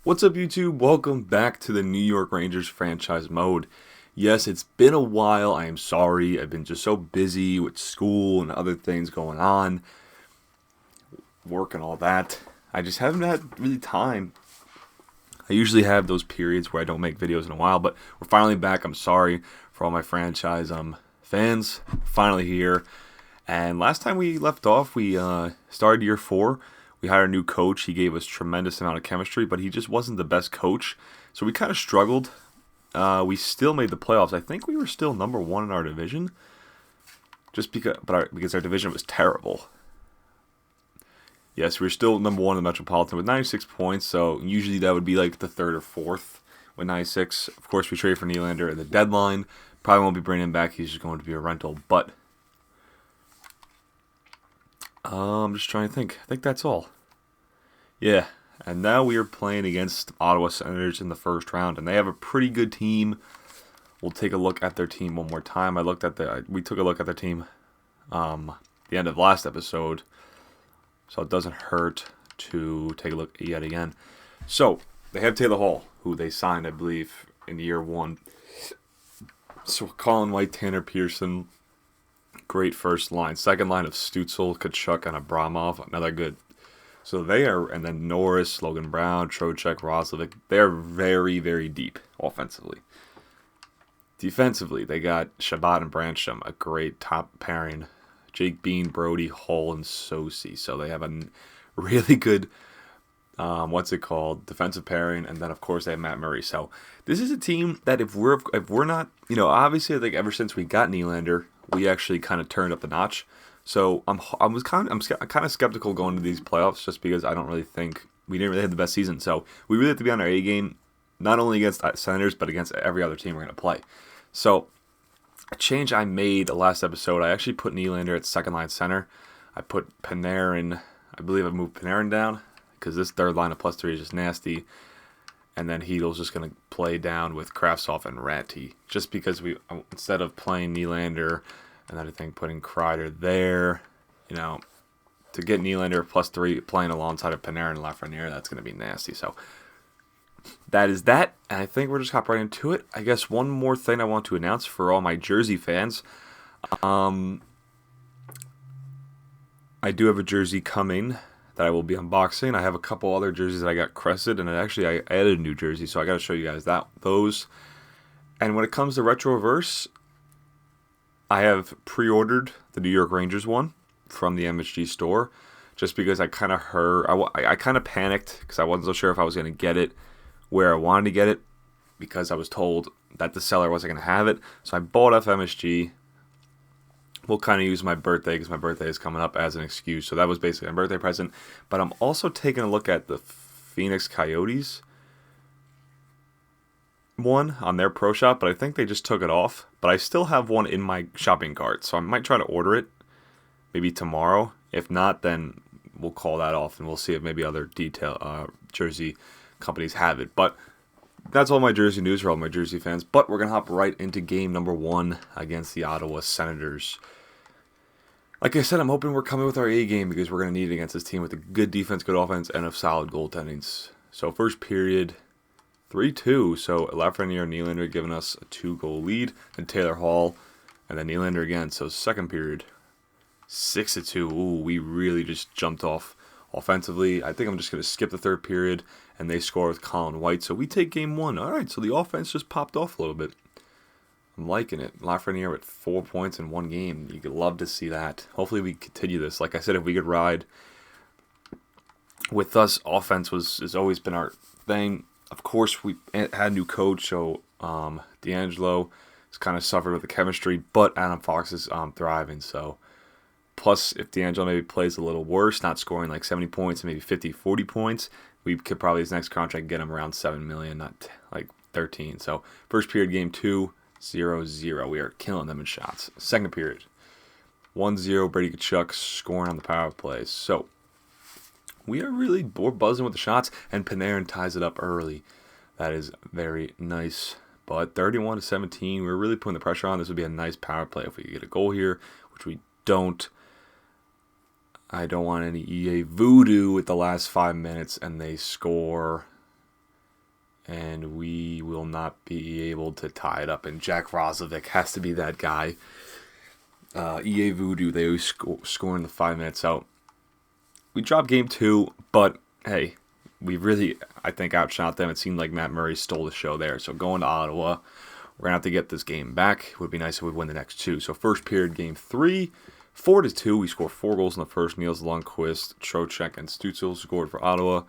What's up, YouTube? Welcome back to the New York Rangers franchise mode. Yes, it's been a while. I am sorry. I've been just so busy with school and other things going on, work and all that. I just haven't had really time. I usually have those periods where I don't make videos in a while, but we're finally back. I'm sorry for all my franchise fans. Finally here. And last time we left off, we started year 4. We hired a new coach. He gave us tremendous amount of chemistry, but he just wasn't the best coach. So we kind of struggled. We still made the playoffs. I think we were still number 1 in our division, just because our division was terrible. Yes, we were still number 1 in the Metropolitan with 96 points. So usually that would be like the 3rd or 4th with 96. Of course, we traded for Nylander at the deadline. Probably won't be bringing him back. He's just going to be a rental. But I'm just trying to think. I think that's all. Yeah, and now we are playing against Ottawa Senators in the first round, and they have a pretty good team. We'll take a look at their team one more time. We took a look at their team the end of last episode, so it doesn't hurt to take a look yet again. So they have Taylor Hall, who they signed, I believe, in year 1. So Colin White, Tanner Pearson, great first line. Second line of Stützle, Kachuk, and Abramov, another good. So they are, and then Norris, Logan Brown, Trocheck, Roslovic, they're very, very deep offensively. Defensively, they got Shabbat and Brancham, a great top pairing. Jake Bean, Brody, Hull, and Sosi. So they have a really good, defensive pairing, and then of course they have Matt Murray. So this is a team that if we're not, obviously I think ever since we got Nylander, we actually kind of turned up the notch. So I'm kind of skeptical going to these playoffs just because I don't really think we didn't really have the best season. So we really have to be on our A game, not only against Senators but against every other team we're going to play. So a change I made the last episode, I actually put Nylander at second line center. I put Panarin. I believe I moved Panarin down because this third line of +3 is just nasty. And then Heedle's just going to play down with Kravtsov and Ratty, just because instead of playing Nylander. And then I think putting Kreider there, to get Nylander +3 playing alongside of Panarin and Lafreniere, that's going to be nasty. So that is that. And I think we're just hop right into it. I guess one more thing I want to announce for all my Jersey fans. I do have a jersey coming that I will be unboxing. I have a couple other jerseys that I got crested, and I added a new jersey, so I got to show you guys those. And when it comes to Retroverse, I have pre-ordered the New York Rangers one from the MSG store, just because I kind of I kind of panicked because I wasn't so sure if I was going to get it where I wanted to get it, because I was told that the seller wasn't going to have it. So I bought off MSG. We'll kind of use my birthday, because my birthday is coming up, as an excuse. So that was basically my birthday present. But I'm also taking a look at the Phoenix Coyotes one on their pro shop, but I think they just took it off. But I still have one in my shopping cart, so I might try to order it maybe tomorrow. If not, then we'll call that off, and we'll see if maybe other jersey companies have it. But that's all my jersey news for all my Jersey fans. But we're going to hop right into game number 1 against the Ottawa Senators. Like I said, I'm hoping we're coming with our A game, because we're going to need it against this team with a good defense, good offense, and a solid goaltending. So first period, 3-2. So Lafreniere and Nylander giving us a 2-goal lead, and Taylor Hall, and then Nylander again. So second period, 6-2. Ooh, we really just jumped off offensively. I think I'm just going to skip the third period, and they score with Colin White. So we take game 1. All right, so the offense just popped off a little bit. I'm liking it. Lafreniere with 4 points in one game. You could love to see that. Hopefully we continue this. Like I said, if we could ride with us, offense has always been our thing. Of course, we had a new coach, so D'Angelo has kind of suffered with the chemistry, but Adam Fox is thriving. So, plus, if D'Angelo maybe plays a little worse, not scoring like 70 points, maybe 50, 40 points, we could probably, his next contract, get him around $7 million, not like 13. So, first period, game 2, 0-0. We are killing them in shots. Second period, 1-0, Brady Tkachuk scoring on the power play. So, we're buzzing with the shots, and Panarin ties it up early. That is very nice. But 31-17, we're really putting the pressure on. This would be a nice power play if we could get a goal here, which we don't. I don't want any EA voodoo with the last 5 minutes, and they score and we will not be able to tie it up. And Jack Roslovic has to be that guy. EA Voodoo, they always score in the 5 minutes out. We dropped game 2, but hey, we really, I think, outshot them. It seemed like Matt Murray stole the show there. So going to Ottawa, we're going to have to get this game back. It would be nice if we win the next 2. So first period, game 3, 4-2. We scored 4 goals in the first. Niels Lundqvist, Trocheck, and Stützle scored for Ottawa.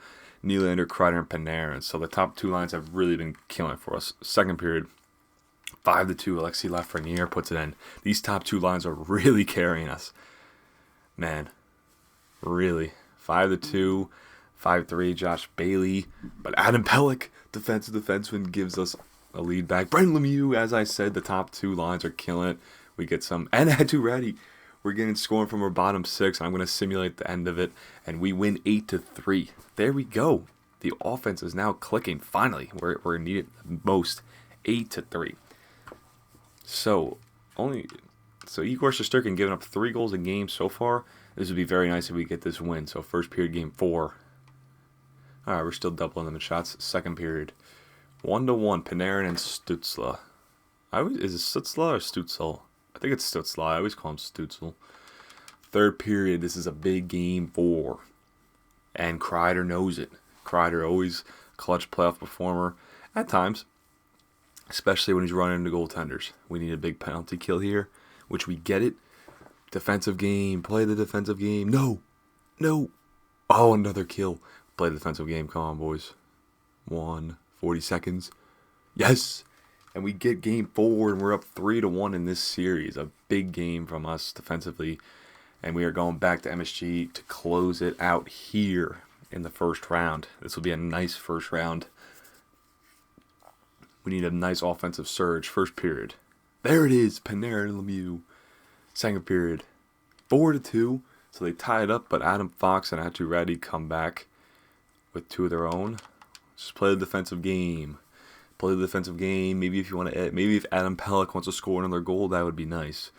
Nylander, Kreider, and Panarin. So the top 2 lines have really been killing it for us. Second period, 5-2. Alexis Lafreniere puts it in. These top 2 lines are really carrying us. Man, really. 5-2, 5-3, Josh Bailey. But Adam Pelech, defensive defenseman, gives us a lead back. Brendan Lemieux, as I said, the top 2 lines are killing it. We get some. And Atu we're getting scoring from our bottom 6. I'm going to simulate the end of it. And we win 8-3. There we go. The offense is now clicking, finally. We're needed the most. 8-3. So Igor Shesterkin giving up 3 goals a game so far. This would be very nice if we get this win. So first period, game 4. All right, we're still doubling them in shots. Second period, 1-1. Panarin and Stützle. Is it Stützle or Stützle? I think it's Stützle. I always call him Stützle. Third period, this is a big game 4. And Kreider knows it. Kreider always clutch playoff performer at times, especially when he's running into goaltenders. We need a big penalty kill here, which we get it. Defensive game. Play the defensive game. No. Oh, another kill. Play the defensive game. Come on, boys. 40 seconds. Yes. And we get game 4, and we're up 3-1 in this series. A big game from us defensively. And we are going back to MSG to close it out here in the first round. This will be a nice first round. We need a nice offensive surge. First period. There it is. Panarin and Lemieux. Second period. 4-2. So they tie it up, but Adam Fox and Atu Reddy come back with 2 of their own. Just play the defensive game. Maybe if you want to, maybe if Adam Pelech wants to score another goal, that would be nice.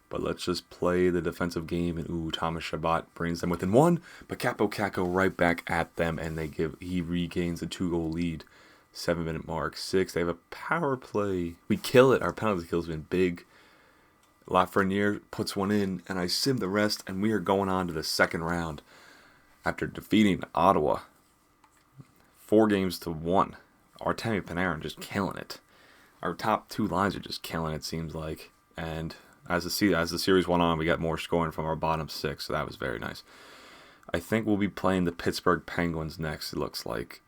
But let's just play the defensive game. And Thomas Chabot brings them within 1. But Capo Caco right back at them, and he regains a 2-goal lead. 7-minute mark. 6. They have a power play. We kill it. Our penalty kill has been big. Lafreniere puts one in, and I sim the rest, and we are going on to the second round after defeating Ottawa 4-1. Artemi Panarin just killing it. Our top 2 lines are just killing it, seems like. And as the series went on, we got more scoring from our bottom 6, so that was very nice. I think we'll be playing the Pittsburgh Penguins next, it looks like.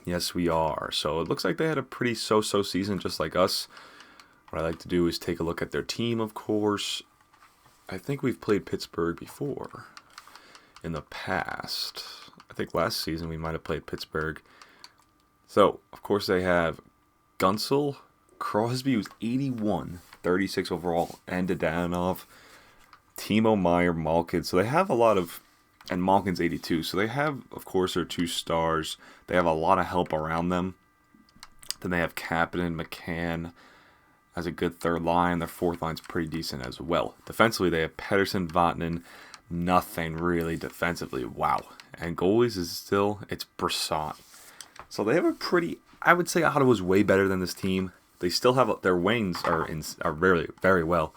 Yes, we are. So it looks like they had a pretty so-so season, just like us. What I like to do is take a look at their team, of course. I think we've played Pittsburgh before in the past. I think last season we might have played Pittsburgh. So, of course, they have Gunsel, Crosby, who's 81, 36 overall, and Dadanov, Timo Meier, Malkin. So they have a lot of, and Malkin's 82. So they have, of course, their 2 stars. They have a lot of help around them. Then they have Kapanen, McCann as a good third line. Their fourth line's pretty decent as well. Defensively, they have Pettersson, Vatanen, nothing really defensively. Wow. And goalies it's Brisson. So they have a pretty, I would say Ottawa's way better than this team. They still have, their wings are very, very well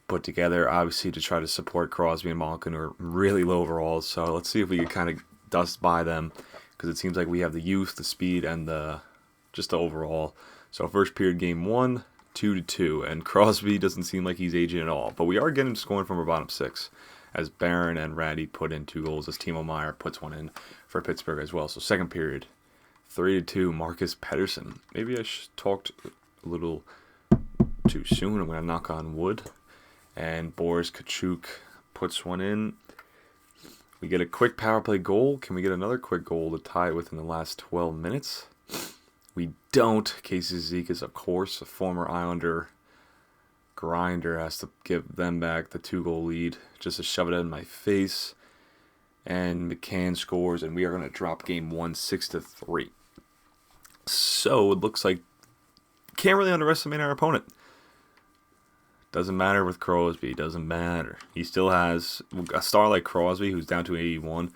put together, obviously, to try to support Crosby and Malkin, who are really low overalls. So let's see if we can kind of dust by them, because it seems like we have the youth, the speed, and just the overall. So first period, game 1, 2-2, and Crosby doesn't seem like he's aging at all. But we are getting scoring from our bottom 6, as Barron and Ratty put in 2 goals, as Timo Meier puts one in for Pittsburgh as well. So second period, 3-2, Marcus Pettersson. Maybe I talked a little too soon. I'm going to knock on wood. And Boris Kachuk puts one in. We get a quick power play goal. Can we get another quick goal to tie it within the last 12 minutes? We don't. Casey Zizekas, of course, a former Islander grinder, has to give them back the 2-goal lead just to shove it in my face. And McCann scores, and we are going to drop game 1 6-3. So it looks like can't really underestimate our opponent. Doesn't matter with Crosby. Doesn't matter. He still has a star like Crosby, who's down to 81.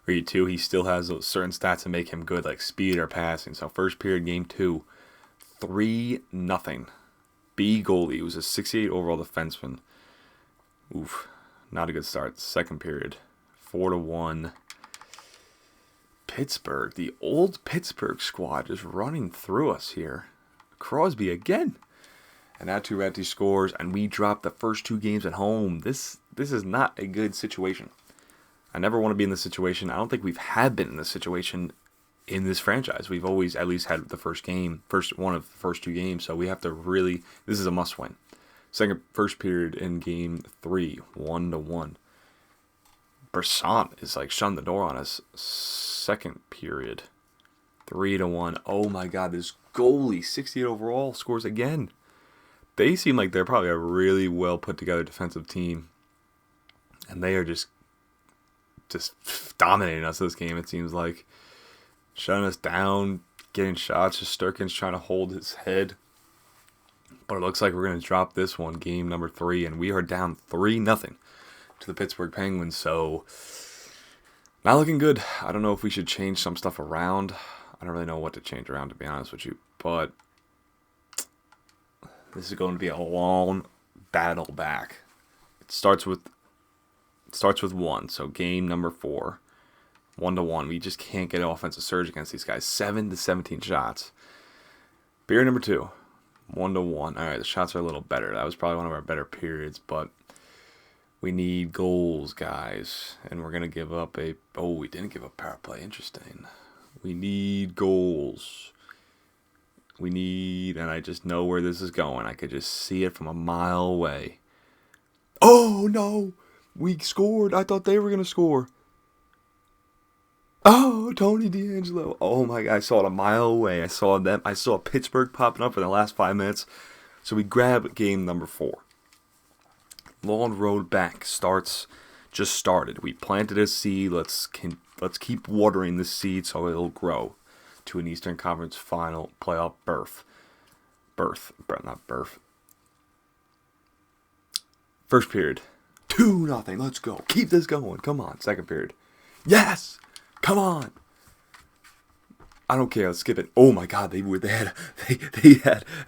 Or 3-2. He still has those certain stats that make him good, like speed or passing. So first period, game 2, 3-0. B goalie was a 68 overall defenseman. Oof, not a good start. Second period, 4-1. Pittsburgh, the old Pittsburgh squad is running through us here. Crosby again. And now Turretti scores, and we drop the first 2 games at home. This is not a good situation. I never want to be in this situation. I don't think we've had been in this situation in this franchise. We've always at least had the first one of the first 2 games, so we have to really, this is a must-win. First period in game 3, 1-1. Brisson is like shutting the door on us. Second period, 3-1. Oh my God, this goalie, 68 overall, scores again. They seem like they're probably a really well put together defensive team, and they are just dominating us this game. It seems like shutting us down, getting shots. Shesterkin's trying to hold his head, but it looks like we're going to drop this one, game number 3, and we are down 3-0 to the Pittsburgh Penguins. So not looking good. I don't know if we should change some stuff around. I don't really know what to change around, to be honest with you, but this is going to be a long battle back. It starts with 1, so game number 4, 1-1. We just can't get an offensive surge against these guys. 7-17 shots. Period number 2, 1-1. All right, the shots are a little better. That was probably one of our better periods, but we need goals, guys. And we're going to give up we didn't give up power play. Interesting. We need goals. And I just know where this is going. I could just see it from a mile away. Oh, no. We scored. I thought they were going to score. Oh, Tony DeAngelo. Oh, my God. I saw it a mile away. I saw them. I saw Pittsburgh popping up in the last 5 minutes. So we grab game number 4. Long road back just started. We planted a seed. Let's keep watering this seed so it'll grow to an Eastern Conference final playoff berth. First period, 2-0. Let's go. Keep this going. Come on. Second period. Yes. Come on. I don't care. Let's skip it. Oh my God. They had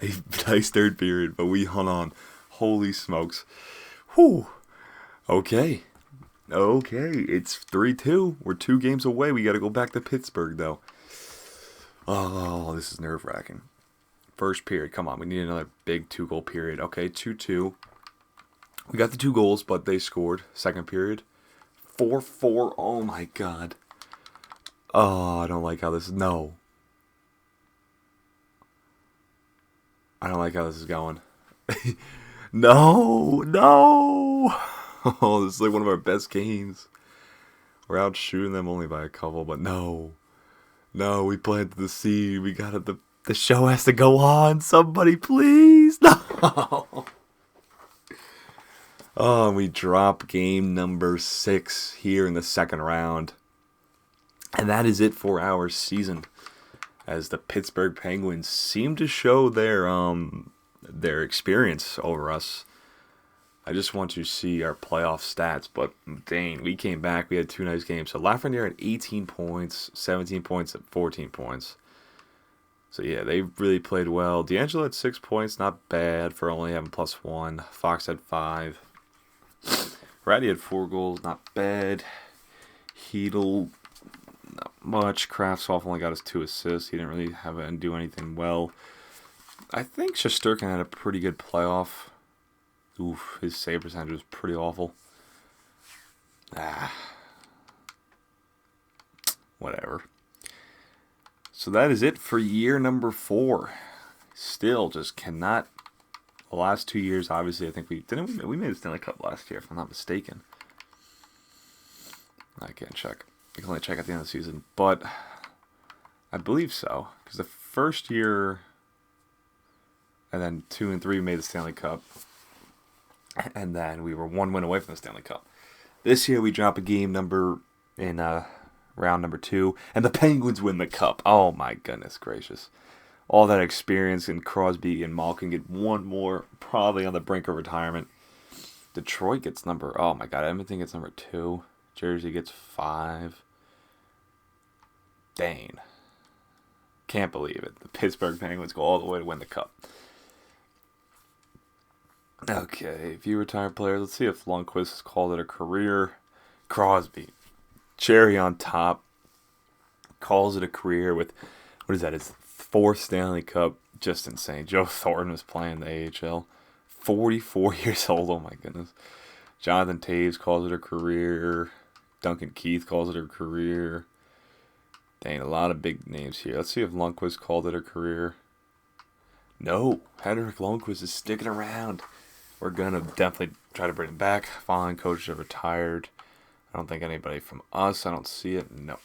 a nice third period, but we hung on. Holy smokes. Whew. Okay. It's 3-2. We're 2 games away. We got to go back to Pittsburgh, though. Oh, this is nerve-wracking. First period. Come on. We need another big 2-goal period. Okay, 2-2. We got the 2 goals, but they scored. Second period. 4-4. Oh, my God. Oh, I don't like how this... No. I don't like how this is going. No. Oh, this is like one of our best games. We're out shooting them only by a couple, but no. No, we planted the seed. We got it. The show has to go on. Somebody, please. No. Oh, and we drop game number 6 here in the second round. And that is it for our season, as the Pittsburgh Penguins seem to show their experience over us. I just want to see our playoff stats, but dang, we came back. We had 2 nice games. So Lafreniere had 18 points, 17 points, and 14 points. So yeah, they really played well. DeAngelo had 6 points, not bad for only having +1. Fox had 5. Ratty had 4 goals, not bad. Hedl, not much. Kraftsov only got us 2 assists. He didn't really do anything well. I think Shesterkin had a pretty good playoff. Oof, his save percentage was pretty awful. Whatever. So that is it for year number 4. Still just cannot. The last 2 years, obviously, I think we made a Stanley Cup last year, if I'm not mistaken. I can't check. I can only check at the end of the season, but I believe so, because the first year, and then 2 and 3 made the Stanley Cup. And then we were 1 win away from the Stanley Cup. This year we drop a game number in round number 2, and the Penguins win the Cup. Oh my goodness gracious. All that experience, and Crosby and Malkin get 1 more, probably on the brink of retirement. Detroit gets Edmonton gets number 2. Jersey gets 5. Dane. Can't believe it. The Pittsburgh Penguins go all the way to win the cup. Okay, if you retired players, let's see if Lundqvist has called it a career. Crosby, cherry on top, calls it a career with, what is that, his 4th Stanley Cup. Just insane. Joe Thornton was playing the AHL. 44 years old, oh my goodness. Jonathan Toews calls it a career. Duncan Keith calls it a career. Dang, a lot of big names here. Let's see if Lundqvist called it a career. No, Henrik Lundqvist is sticking around. We're going to definitely try to bring him back. Following coaches are retired. I don't think anybody from us. I don't see it. No.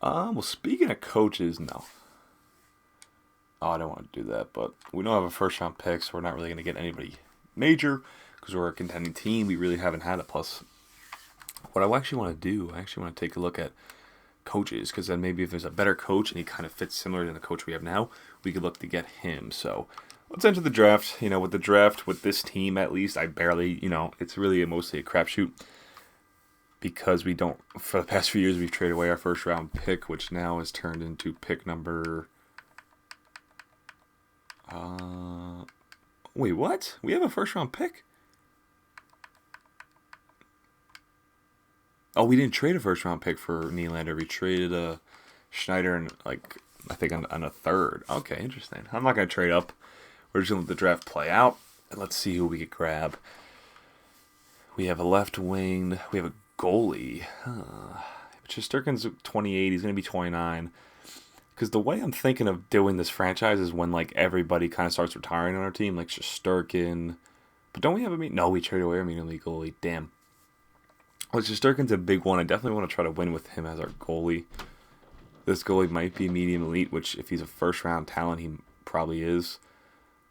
Well, speaking of coaches, no. Oh, I don't want to do that, but we don't have a first-round pick, so we're not really going to get anybody major because we're a contending team. We really haven't had a plus. What I actually want to do, I actually want to take a look at coaches, because then maybe if there's a better coach and he kind of fits similar to the coach we have now, we could look to get him. So let's enter the draft. With the draft, with this team at least, I barely, it's really mostly a crapshoot because we don't, for the past few years, we've traded away our first round pick, which now has turned into pick number, wait, what? We have a first round pick? Oh, we didn't trade a first round pick for Nylander. We traded Schneider and I think on a third. Okay, interesting. I'm not gonna trade up. We're just gonna let the draft play out and let's see who we could grab. We have a left wing. We have a goalie. Shesterkin's 28. He's gonna be 29. Because the way I'm thinking of doing this franchise is when everybody kind of starts retiring on our team, like Shesterkin. But don't we have no? We traded away our medium league goalie. Damn. Well, Shesterkin's a big one. I definitely want to try to win with him as our goalie. This goalie might be medium elite, which if he's a first-round talent, he probably is.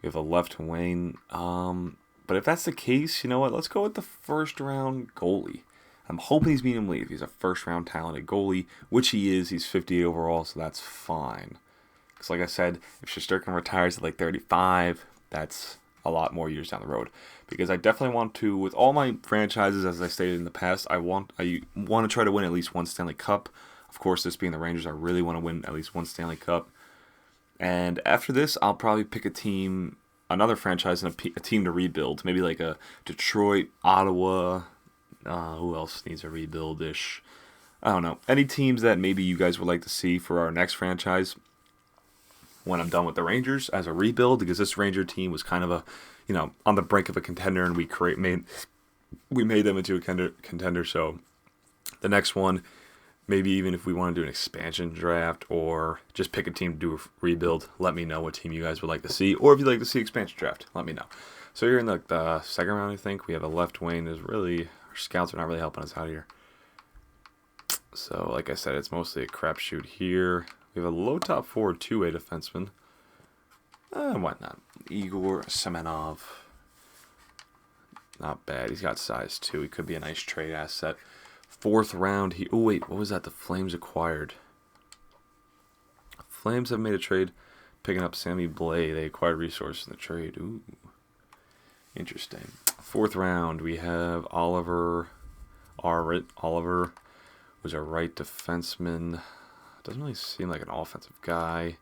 We have a left wing. But if that's the case, you know what? Let's go with the first-round goalie. I'm hoping he's medium elite if he's a first-round talented goalie, which he is. He's 58 overall, so that's fine. Because like I said, if Shesterkin retires at 35, that's a lot more years down the road. Because I definitely want to, with all my franchises, as I stated in the past, I want to try to win at least one Stanley Cup. Of course, this being the Rangers, I really want to win at least one Stanley Cup. And after this, I'll probably pick a team, another franchise, and a team to rebuild. Maybe like a Detroit, Ottawa. Who else needs a rebuild-ish? I don't know. Any teams that maybe you guys would like to see for our next franchise when I'm done with the Rangers as a rebuild, because this Ranger team was kind of a, on the brink of a contender, and we made them into a contender. So the next one, maybe even if we want to do an expansion draft or just pick a team to do a rebuild, let me know what team you guys would like to see, or if you'd like to see expansion draft, let me know. So here in the second round, I think we have a left wing. Our scouts are not really helping us out here. So like I said, it's mostly a crapshoot here. We have a low top forward, two-way defenseman. Why not? Igor Semenov. Not bad. He's got size too. He could be a nice trade asset. Fourth round. Oh wait, what was that? The Flames acquired. Flames have made a trade, picking up Sammy Blais. They acquired resources in the trade. Ooh, interesting. Fourth round. We have Oliver. Oliver was a right defenseman. Doesn't really seem like an offensive guy.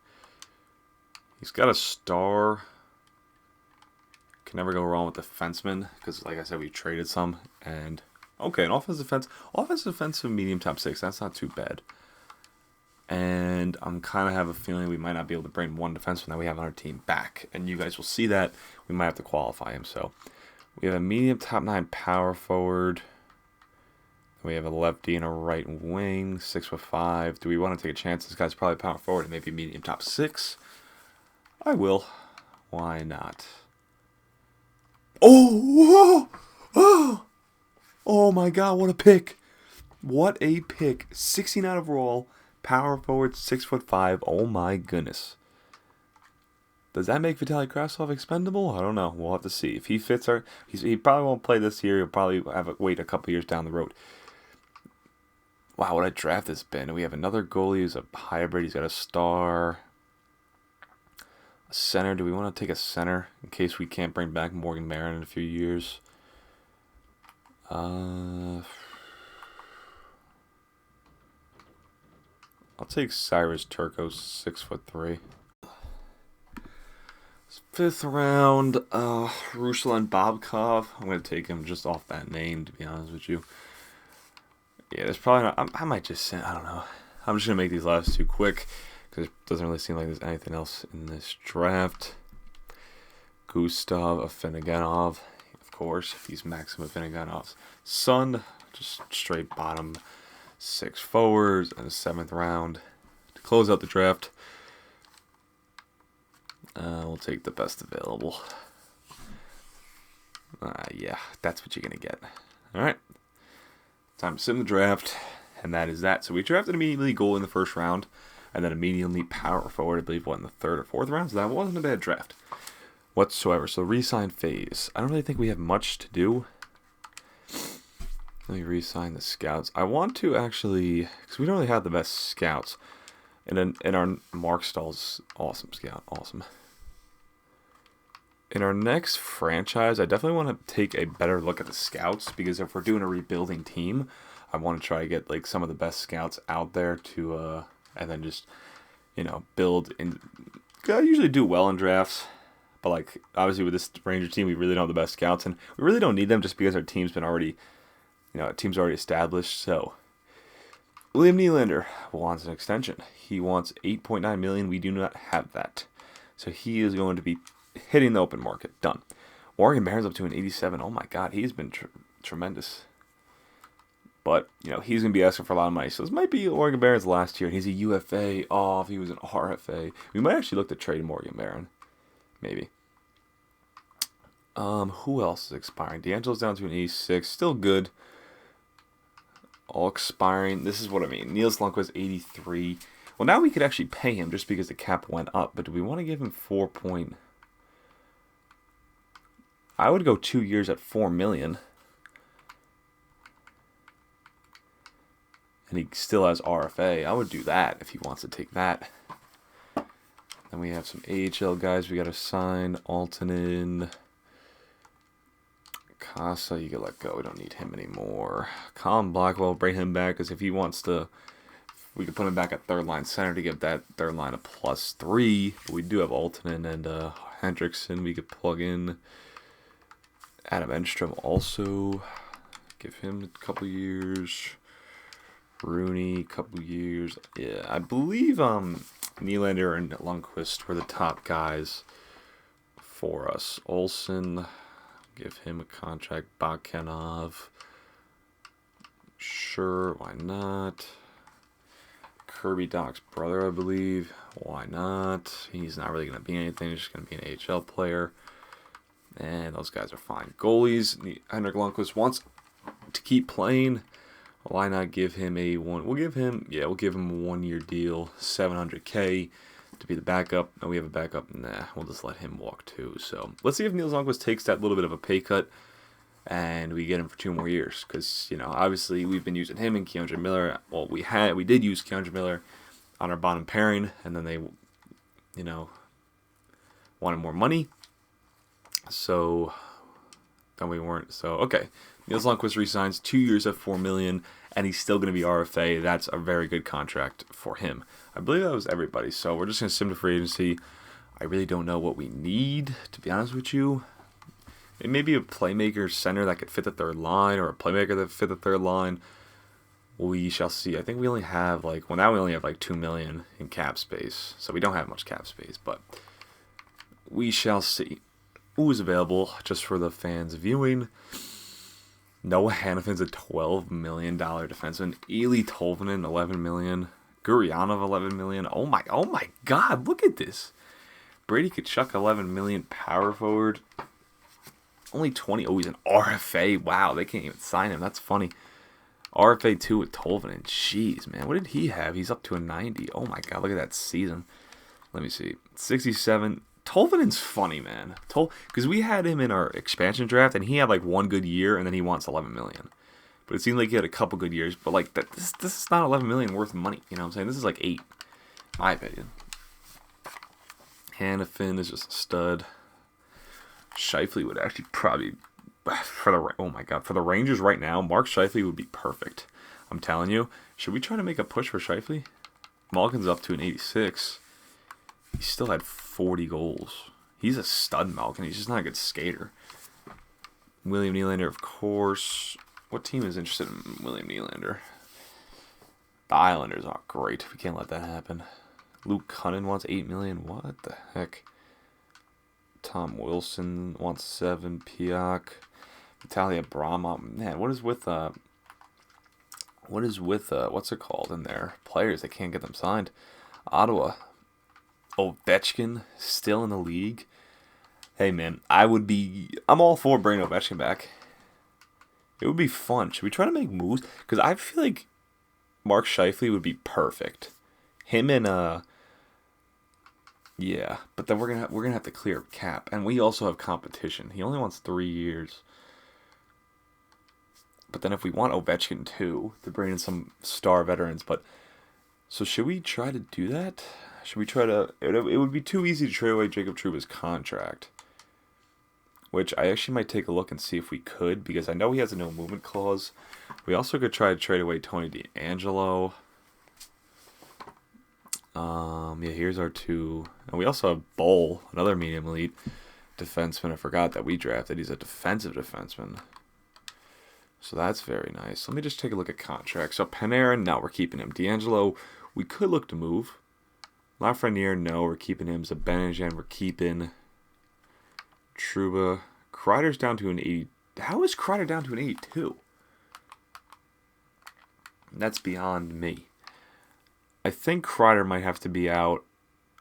He's got a star. Can never go wrong with defenseman because, like I said, we traded some. And okay, an offensive defensive medium top 6. That's not too bad. And I'm kind of have a feeling we might not be able to bring one defenseman that we have on our team back. And you guys will see that. We might have to qualify him. So we have a medium top 9 power forward. We have a lefty and a right wing, 6'5". Do we want to take a chance? This guy's probably power forward and maybe medium top 6. I will. Why not? Oh my God! What a pick! What a pick! 69 overall, power forward, 6'5". Oh my goodness! Does that make Vitaly Krasov expendable? I don't know. We'll have to see. If he fits he probably won't play this year. He'll probably wait a couple years down the road. Wow, what a draft this been. We have another goalie who's a hybrid. He's got a star. A center. Do we want to take a center in case we can't bring back Morgan Marin in a few years? I'll take Cyrus Turcos, 6'3". 5th round, Ruslan Bobkov. I'm going to take him just off that name, to be honest with you. Yeah, there's probably not... I might just send... I don't know. I'm just going to make these last two quick, because it doesn't really seem like there's anything else in this draft. Gustav Afinogenov, of course. He's Maxim Afinogenov's son. Just straight bottom 6 forwards in the 7th round. To close out the draft, we'll take the best available. Yeah, that's what you're going to get. All right. Time to sim the draft, and that is that. So we drafted immediately goal in the 1st round, and then immediately power forward, I believe, in the 3rd or 4th round. So that wasn't a bad draft whatsoever. So re-sign phase. I don't really think we have much to do. Let me re-sign the scouts. I want to actually, because we don't really have the best scouts. And then in our Mark Stahl's awesome scout, awesome. In our next franchise, I definitely want to take a better look at the scouts, because if we're doing a rebuilding team, I want to try to get like some of the best scouts out there to, and then just, build. And I usually do well in drafts, but like obviously with this Ranger team, we really don't have the best scouts, and we really don't need them just because our team's been already, team's already established. So William Nylander wants an extension. He wants $8.9 million. We do not have that, so he is going to be hitting the open market. Done. Morgan Barron's up to an 87. Oh my God, he's been tremendous. But, he's going to be asking for a lot of money. So this might be Morgan Barron's last year. And he's a UFA. Oh, if he was an RFA. We might actually look to trade Morgan Barron. Maybe. Who else is expiring? D'Angelo's down to an 86. Still good. All expiring. This is what I mean. Niels Lundqvist, 83. Well, now we could actually pay him just because the cap went up. But do we want to give him 4 point... I would go 2 years at $4 million. And he still has RFA. I would do that if he wants to take that. Then we have some AHL guys we got to sign. Altonen. Casa, you can let go. We don't need him anymore. Colin Blackwell, bring him back, because if he wants to, we could put him back at 3rd line center to give that 3rd line a +3. But we do have Altonen and Hendrickson we could plug in. Adam Enstrom also, give him a couple years. Rooney, couple years. Yeah, I believe Nylander and Lundqvist were the top guys for us. Olsen, give him a contract. Bakhanov, sure, why not? Kirby Doc's brother, I believe. Why not? He's not really going to be anything. He's just going to be an AHL player. And those guys are fine. Goalies, Henrik Lundqvist wants to keep playing. Why not give him a one? We'll give him a 1-year deal, $700K to be the backup. And we have a backup. Nah, we'll just let him walk too. So let's see if Niels Lundqvist takes that little bit of a pay cut and we get him for 2 more years. Because, obviously we've been using him and Keandre Miller. Well, we did use Keandre Miller on our bottom pairing, and then they, wanted more money. So then we weren't. So okay, Niels Lundqvist resigns 2 years at $4 million, and he's still going to be RFA. That's a very good contract for him. I believe that was everybody. So we're just going to sim to free agency. I really don't know what we need, to be honest with you. It may be a playmaker center that could fit the 3rd line, or a playmaker that fit the 3rd line. We shall see. I think we only have now we only have $2 million in cap space, so we don't have much cap space, but we shall see. Who is available just for the fans viewing? Noah Hannafin's a $12 million defenseman. Eeli Tolvanen, $11 million. Guryanov, $11 million. Oh my God, look at this. Brady Tkachuk, $11 million power forward. Only 20. Oh, he's an RFA. Wow, they can't even sign him. That's funny. RFA 2 with Tolvanen. Jeez, man. What did he have? He's up to a 90. Oh my God, look at that season. Let me see. 67. Tolvanen's funny, man. Because we had him in our expansion draft, and he had 1 good year, and then he wants $11 million. But it seemed like he had a couple good years. But this is not $11 million worth of money. You know what I'm saying? This is 8, in my opinion. Hannafin is just a stud. Scheifele would actually probably for the Rangers right now. Mark Scheifele would be perfect. I'm telling you. Should we try to make a push for Scheifele? Malkin's up to an 86. He still had 40 goals. He's a stud, Malkin. He's just not a good skater. William Nylander, of course. What team is interested in William Nylander? The Islanders aren't great. We can't let that happen. Luke Cunnin wants $8 million. What the heck? Tom Wilson wants 7. Piak. Vitaly Abramov. Man, what is with what's it called in there? Players, they can't get them signed. Ottawa. Ovechkin still in the league. Hey man, I'm all for bringing Ovechkin back. It would be fun. Should we try to make moves? Because I feel like Mark Scheifele would be perfect. Him and yeah, but then we're gonna have to clear cap, and we also have competition. He only wants 3 years. But then if we want Ovechkin too, to bring in some star veterans, so should we try to do that? Should we try to? It would be too easy to trade away Jacob Trouba's contract, which I actually might take a look and see if we could, because I know he has a no movement clause. We also could try to trade away Tony DeAngelo. Yeah, here's our 2. And we also have Bull, another medium elite defenseman. I forgot that we drafted. He's a defensive defenseman. So that's very nice. Let me just take a look at contracts. So Panarin, no, we're keeping him. DeAngelo, we could look to move. Lafreniere, no, we're keeping him. Zibanejad, we're keeping. Trouba. Kreider's down to an 80. How is Kreider down to an 82? That's beyond me. I think Kreider might have to be out.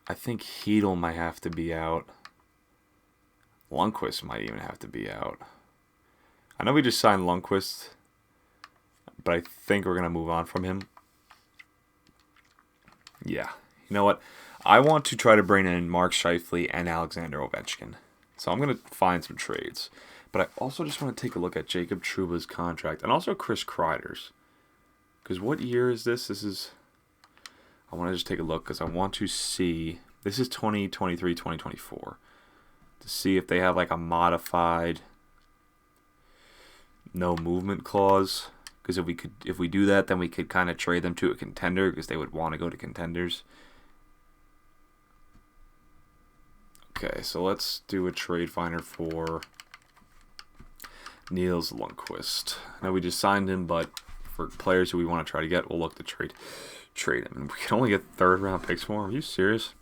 I think Hedl might have to be out. Lundqvist might even have to be out. I know we just signed Lundqvist, but I think we're going to move on from him. Yeah. You know what? I want to try to bring in Mark Scheifele and Alexander Ovechkin. So I'm going to find some trades. But I also just want to take a look at Jacob Trouba's contract and also Chris Kreider's. Because what year is this? I want to just take a look because I want to see. This is 2023, 2024. To see if they have like a modified no movement clause. Because if we do that, then we could kind of trade them to a contender because they would want to go to contenders. Okay, so let's do a trade finder for Niels Lundqvist. Now we just signed him, but for players who we want to try to get, we'll look to trade him. And we can only get 3rd round picks for him. Are you serious?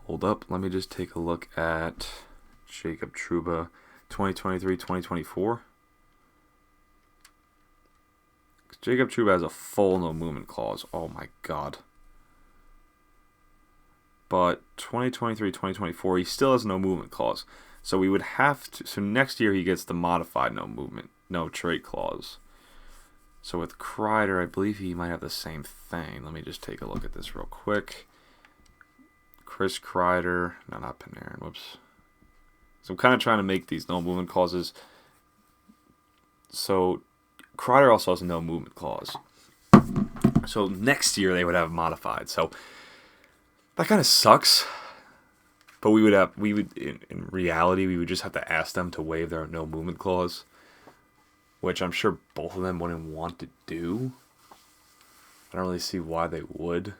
Hold up, let me just take a look at Jacob Trouba, 2023, 2024. Jacob Trouba has a full no movement clause. Oh my god. But 2023, 2024, he still has no movement clause. So we would have to. So next year he gets the modified no movement, no trade clause. So with Kreider, I believe he might have the same thing. Let me just take a look at this real quick. Chris Kreider. No, not Panarin. Whoops. So I'm kind of trying to make these no movement clauses. So Kreider also has a no movement clause. So next year they would have modified. So that kind of sucks. But in reality, we would just have to ask them to waive their no movement clause, which I'm sure both of them wouldn't want to do. I don't really see why they would.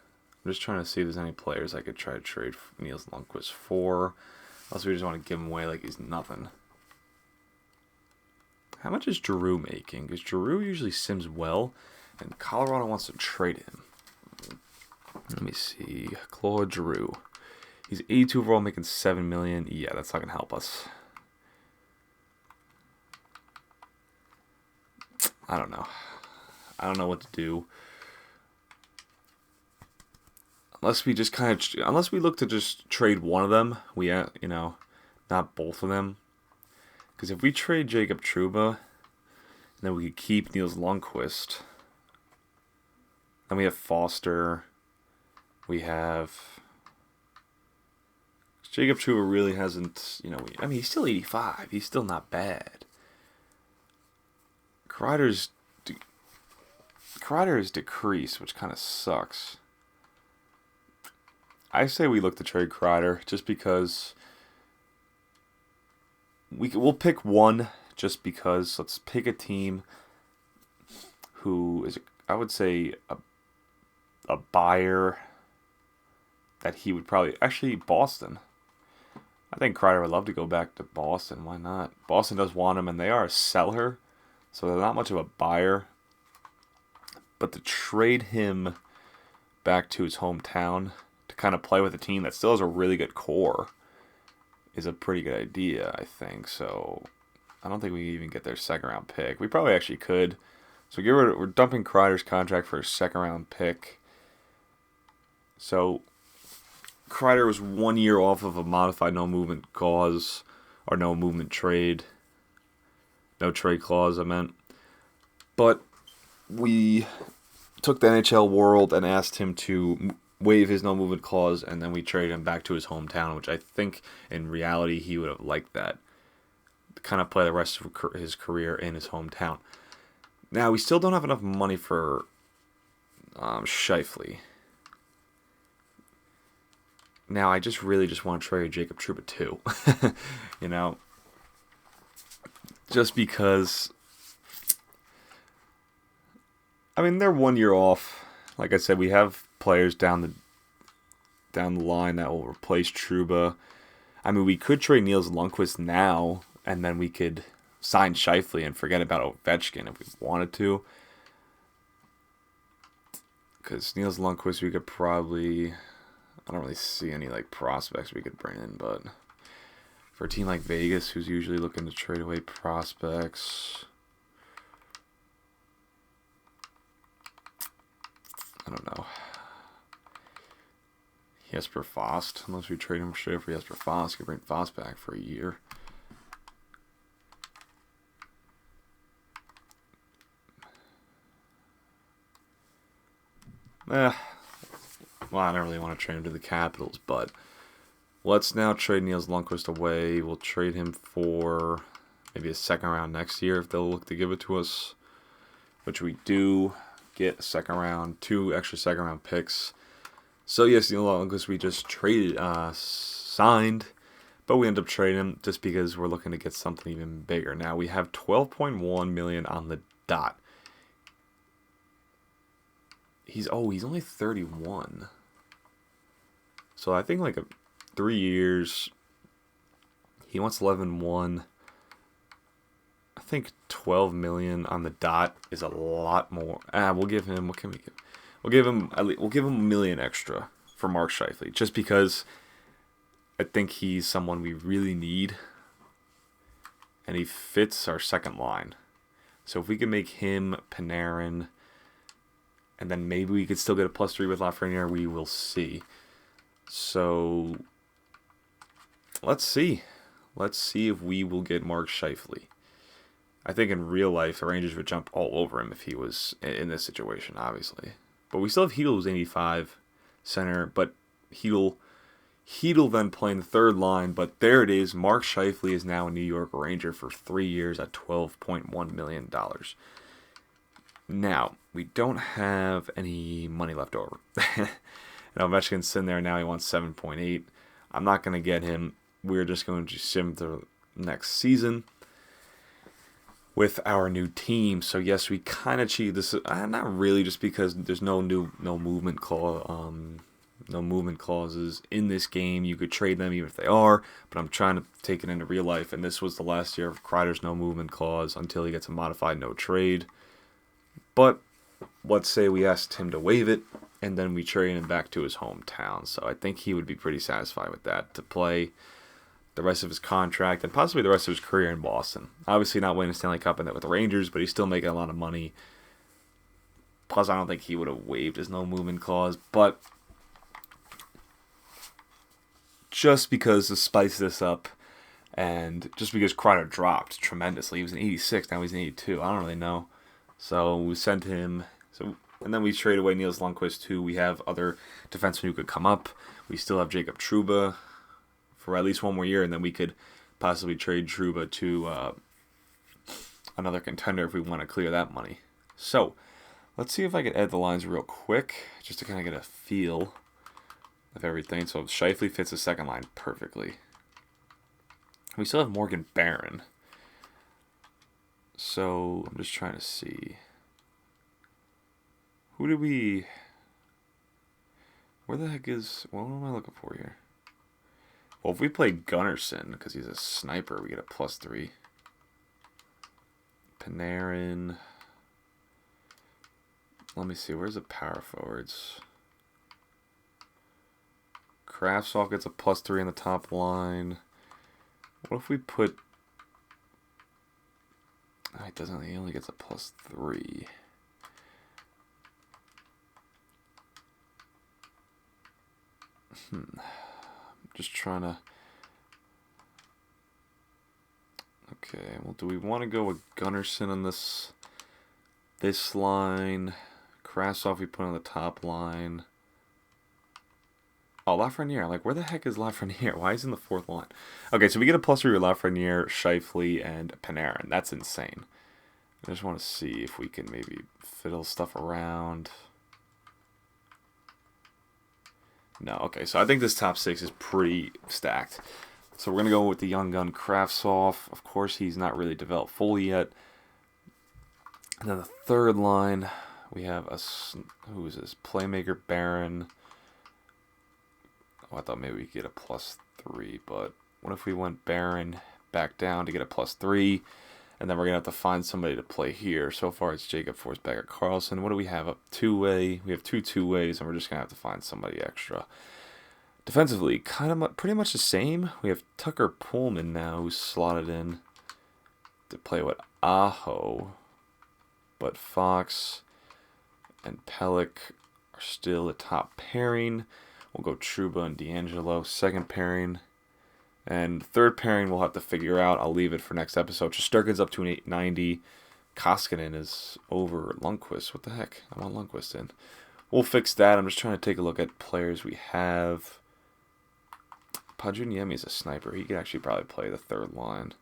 I'm just trying to see if there's any players I could try to trade Niels Lundqvist for. Unless we just want to give him away like he's nothing. How much is Giroux making? Because Giroux usually sims well, and Colorado wants to trade him. Let me see. Claude Giroux. He's 82 overall, making $7 million. Yeah, that's not going to help us. I don't know. I don't know what to do. Unless we look to just trade one of them, not both of them. Because if we trade Jacob Trouba, then we could keep Niels Lundqvist. Then we have Foster. We have Jacob Trouba really hasn't, he's still 85. He's still not bad. Kreider's decreased, which kind of sucks. I say we look to trade Kreider just because we'll pick one just because. Let's pick a team who is, I would say, a buyer that he would probably... Actually, Boston. I think Kreider would love to go back to Boston. Why not? Boston does want him, and they are a seller, so they're not much of a buyer. But to trade him back to his hometown to kind of play with a team that still has a really good core is a pretty good idea, I think. So I don't think we even get their second round pick. We probably actually could. So we're dumping Kreider's contract for a second round pick. So Kreider was 1 year off of a modified no movement clause, or no movement trade. No trade clause, I meant. But we took the NHL world and asked him to waive his no movement clause, and then we traded him back to his hometown, which I think in reality he would have liked that. To kind of play the rest of his career in his hometown. Now, we still don't have enough money for Scheifele. Now, I really want to trade Jacob Trouba too. You know? Just because... I mean, they're 1 year off. Like I said, we have players down the line that will replace Trouba. I mean, we could trade Niels Lundqvist now, and then we could sign Scheifele and forget about Ovechkin if we wanted to. Because Niels Lundqvist, we could probably... I don't really see any prospects we could bring in, but for a team like Vegas, who's usually looking to trade away prospects, I don't know. Jesper Fast, unless we trade him straight for Jesper Fast, could bring Fast back for a year. Well, I don't really want to trade him to the Capitals, but let's now trade Niels Lundqvist away. We'll trade him for maybe a second round next year if they'll look to give it to us, which we do get a second round, 2 extra second round picks. So yes, Niels Lundqvist we just signed, but we end up trading him just because we're looking to get something even bigger. Now we have $12.1 million on the dot. He's only 31. So I think 3 years. He wants 11.1. I think 12 million on the dot is a lot more. We'll give him. What can we give? We'll give him $1 million extra for Mark Scheifele, just because I think he's someone we really need, and he fits our second line. So if we can make him Panarin, and then maybe we could still get a +3 with Lafreniere, we will see. So let's see. Let's see if we will get Mark Scheifele. I think in real life, the Rangers would jump all over him if he was in this situation, obviously. But we still have Hedl, who's 85 center, but Hedl then playing the third line. But there it is. Mark Scheifele is now a New York Ranger for 3 years at $12.1 million. Now, we don't have any money left over. Ovechkin's sitting there now. He wants 7.8. I'm not going to get him. We're just going to sim the next season with our new team. So yes, we kind of cheated this. Not really, just because there's no movement clauses in this game. You could trade them even if they are, but I'm trying to take it into real life. And this was the last year of Kreider's no movement clause until he gets a modified no trade. But let's say we asked him to waive it, and then we trade him back to his hometown. So I think he would be pretty satisfied with that, to play the rest of his contract and possibly the rest of his career in Boston. Obviously not winning a Stanley Cup in that with the Rangers, but he's still making a lot of money. Plus, I don't think he would have waived his no movement clause, but just because to spice this up, and just because Kreider dropped tremendously, he was in 86, now he's in 82. I don't really know. So we sent him. And then we trade away Niels Lundqvist, who we have other defensemen who could come up. We still have Jacob Trouba for at least 1 more year, and then we could possibly trade Trouba to another contender if we want to clear that money. So let's see if I can add the lines real quick, just to kind of get a feel of everything. So Scheifele fits the second line perfectly. We still have Morgan Barron. So I'm just trying to see. Who did we... Where the heck is... What am I looking for here? Well, if we play Gunnarsson, because he's a sniper, we get a +3. Panarin. Let me see. Where's the power forwards? Kravtsov gets a +3 in the top line. What if we put... Oh, it doesn't. He only gets a +3. Just trying to... Okay, well, do we want to go with Gunnarsson on this line? Kravtsov we put on the top line. Oh, Lafreniere. Like, where the heck is Lafreniere? Why is he in the fourth line? Okay, so we get a +3 with Lafreniere, Scheifele, and Panarin. That's insane. I just want to see if we can maybe fiddle stuff around. No, okay, so I think this top 6 is pretty stacked. So we're going to go with the young gun Kravtsov. Of course, he's not really developed fully yet. And then the third line, we have who is this? Playmaker Barron. Oh, I thought maybe we could get a +3, but what if we went Barron back down to get a +3? And then we're going to have to find somebody to play here. So far, it's Jacob Forsberg or Carlson. What do we have up? Two-way. We have two ways, and we're just going to have to find somebody extra. Defensively, pretty much the same. We have Tucker Pullman now, who's slotted in to play with Aho. But Fox and Pelech are still the top pairing. We'll go Trouba and D'Angelo, second pairing. And third pairing we'll have to figure out. I'll leave it for next episode. Shesterkin's up to an 890. Koskinen is over Lundqvist. What the heck? I want Lundqvist in. We'll fix that. I'm just trying to take a look at players we have. Padriniemi is a sniper. He could actually probably play the third line.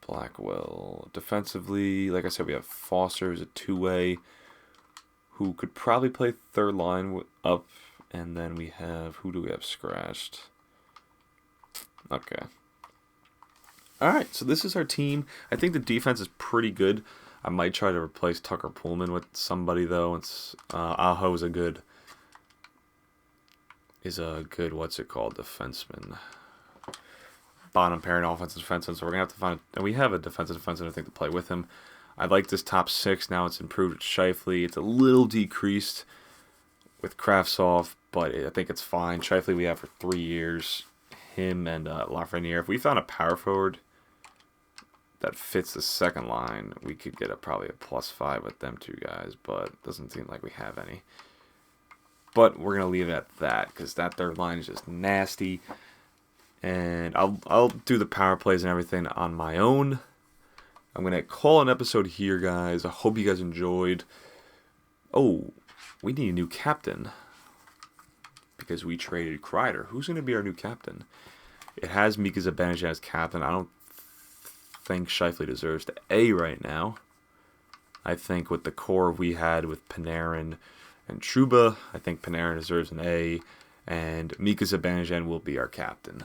Blackwell. Defensively, like I said, we have Foster as a two-way who could probably play third line up. And then we have, who do we have scratched? Okay. All right, so this is our team. I think the defense is pretty good. I might try to replace Tucker Pullman with somebody, though. It's Aho is a good, what's it called, defenseman. Bottom pairing offensive defenseman, so we're going to have to find, and we have a defensive defenseman, I think, to play with him. I like this top 6. Now it's improved with Scheifele. It's a little decreased with Kravtsov, but I think it's fine. Scheifele we have for 3 years. Him and Lafreniere. If we found a power forward that fits the second line, we could get probably a +5 with them two guys, but it doesn't seem like we have any. But we're going to leave it at that, because that third line is just nasty. And I'll do the power plays and everything on my own. I'm going to call an episode here, guys. I hope you guys enjoyed. Oh, we need a new captain, because we traded Kreider. Who's going to be our new captain? It has Mika Zibanejad as captain. I don't think Scheifele deserves the A right now. I think with the core we had with Panarin and Trouba, I think Panarin deserves an A, and Mika Zibanejad will be our captain.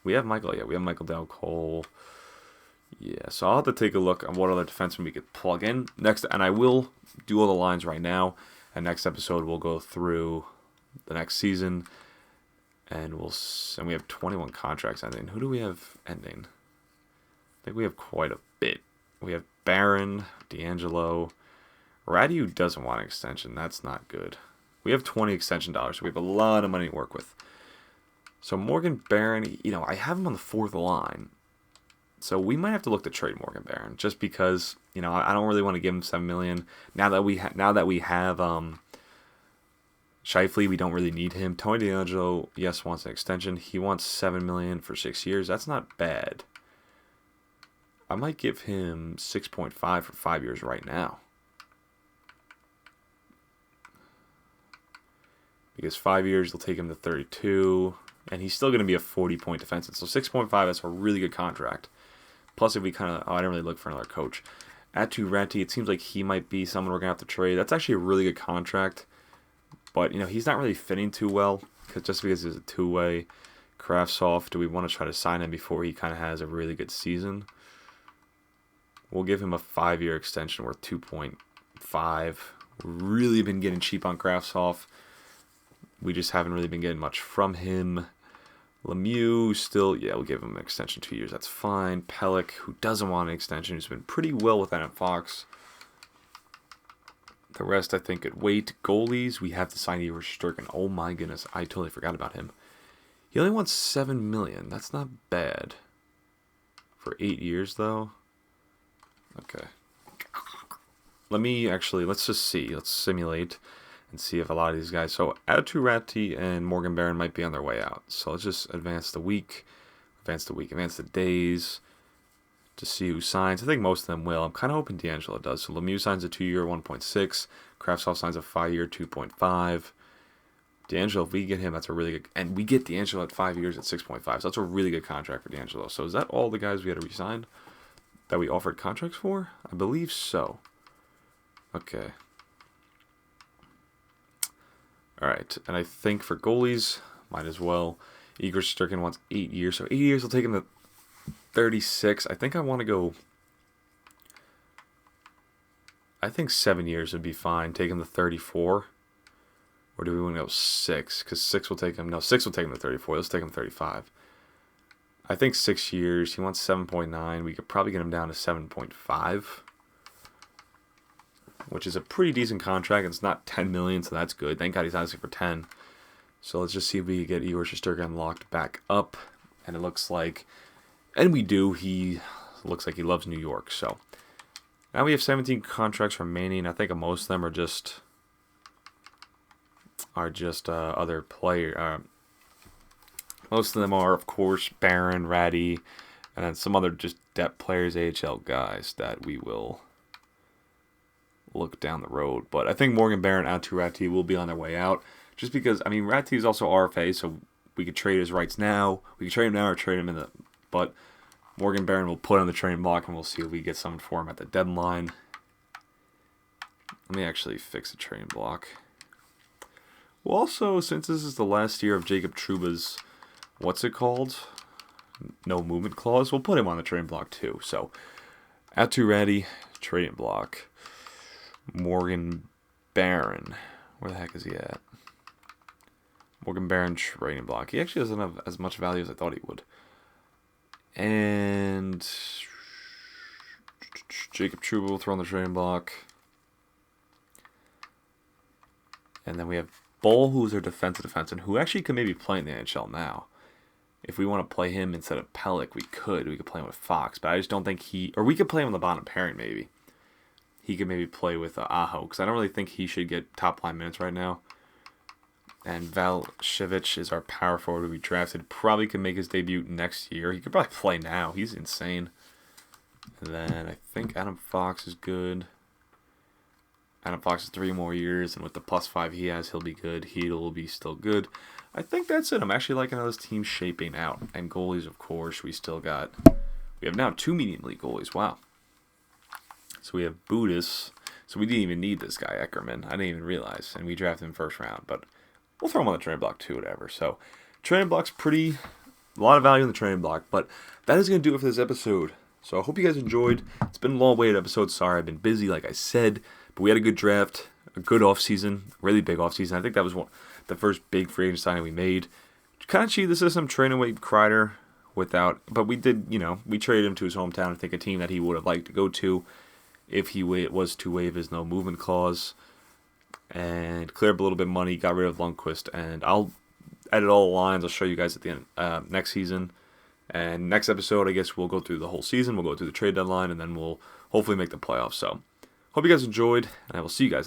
We have Michael Dale Cole. Yeah, so I'll have to take a look at what other defensemen we could plug in next, and I will do all the lines right now. And next episode we'll go through the next season, and we have 21 contracts ending. Who do we have ending? I think we have quite a bit. We have Barron, D'Angelo. Radu doesn't want an extension. That's not good. We have 20 extension dollars, so we have a lot of money to work with. So Morgan Barron, I have him on the fourth line. So we might have to look to trade Morgan Barron, just because, I don't really want to give him $7 million. Now that we have Scheifele, we don't really need him. Tony DeAngelo, yes, wants an extension. He wants $7 million for 6 years. That's not bad. I might give him 6.5 for 5 years right now, because 5 years will take him to 32, and he's still going to be a 40-point defenseman. So 6.5, that's a really good contract. Plus, if we I didn't really look for another coach. Atu Ranti, it seems like he might be someone we're going to have to trade. That's actually a really good contract. But, he's not really fitting too well, just because he's a two-way. Kravtsov, do we want to try to sign him before he kind of has a really good season? We'll give him a 5-year extension worth 2.5. Really been getting cheap on Kraftshoff. We just haven't really been getting much from him. Lemieux still, yeah, we'll give him an extension 2 years. That's fine. Pellick, who doesn't want an extension, who's been pretty well with Adam Fox. The rest, I think, could wait. Goalies, we have to sign Igor Shesterkin. Oh my goodness, I totally forgot about him. He only wants $7 million. That's not bad. For 8 years, though. Okay. Let's just see. Let's simulate and see if a lot of these guys. So, Aatu Ratti and Morgan Barron might be on their way out. So, let's just advance the days to see who signs. I think most of them will. I'm kind of hoping D'Angelo does. So, Lemieux signs a 2-year, 1.6. Kraftshoff signs a 5-year, 2.5. D'Angelo, if we get him, that's a really good. And we get D'Angelo at 5 years at 6.5. So, that's a really good contract for D'Angelo. So, is that all the guys we had to re-sign that we offered contracts for? I believe so. Okay. Alright, and I think for goalies, might as well. Igor Shesterkin wants 8 years, so 8 years will take him to 36. I think I want to go. I think 7 years would be fine. Take him to 34. Or do we want to go 6? Because 6 will take him. No, 6 will take him to 34. Let's take him to 35. I think 6 years. He wants 7.9. We could probably get him down to 7.5. Which is a pretty decent contract. It's not $10 million, so that's good. Thank God he's asking for 10. So let's just see if we get Igor Shesterkin locked back up. And it looks like, and we do, he looks like he loves New York. So now we have 17 contracts remaining. I think most of them are just other player. Most of them are, of course, Barron, Ratty, and then some other just depth players, AHL guys that we will look down the road. But I think Morgan Barron, Aatu Ratti will be on their way out. Just because, I mean, Ratti is also RFA, so we could trade his rights now. We could trade him now or trade him in the. But Morgan Barron will put on the trading block, and we'll see if we get something for him at the deadline. Let me actually fix the trading block. Well, also, since this is the last year of Jacob Trouba's, what's it called? No movement clause, we'll put him on the trading block too. So, Aatu Ratti, trading block. Morgan Barron. Where the heck is he at? Morgan Barron trading block. He actually doesn't have as much value as I thought he would. And Jacob Trouba will throw on the trading block. And then we have Bull, who's our defensive defenseman, who actually could maybe play in the NHL now. If we want to play him instead of Pellick, we could. We could play him with Fox, but I just don't think or we could play him on the bottom pairing maybe. He could maybe play with Aho, because I don't really think he should get top-line minutes right now. And Valshevich is our power forward who we drafted. Probably could make his debut next year. He could probably play now. He's insane. And then I think Adam Fox is good. Adam Fox has 3 more years, and with the +5 he has, he'll be good. He'll be still good. I think that's it. I'm actually liking how this team's shaping out. And goalies, of course, we have now 2 medium league goalies. Wow. So we have Budis. So we didn't even need this guy, Eckerman. I didn't even realize. And we drafted him first round. But we'll throw him on the trading block too, whatever. So trading block's a lot of value in the trading block. But that is going to do it for this episode. So I hope you guys enjoyed. It's been a long-awaited episode. Sorry, I've been busy, like I said. But we had a good draft, a good offseason, really big offseason. I think that was the first big free agent signing we made. Kind of cheated the system, trading away Kreider but we did, we traded him to his hometown. I think a team that he would have liked to go to if he was to waive his no movement clause, and clear up a little bit of money, got rid of Lundqvist, and I'll edit all the lines. I'll show you guys at the end next season. And next episode, I guess we'll go through the whole season. We'll go through the trade deadline, and then we'll hopefully make the playoffs. So, hope you guys enjoyed, and I will see you guys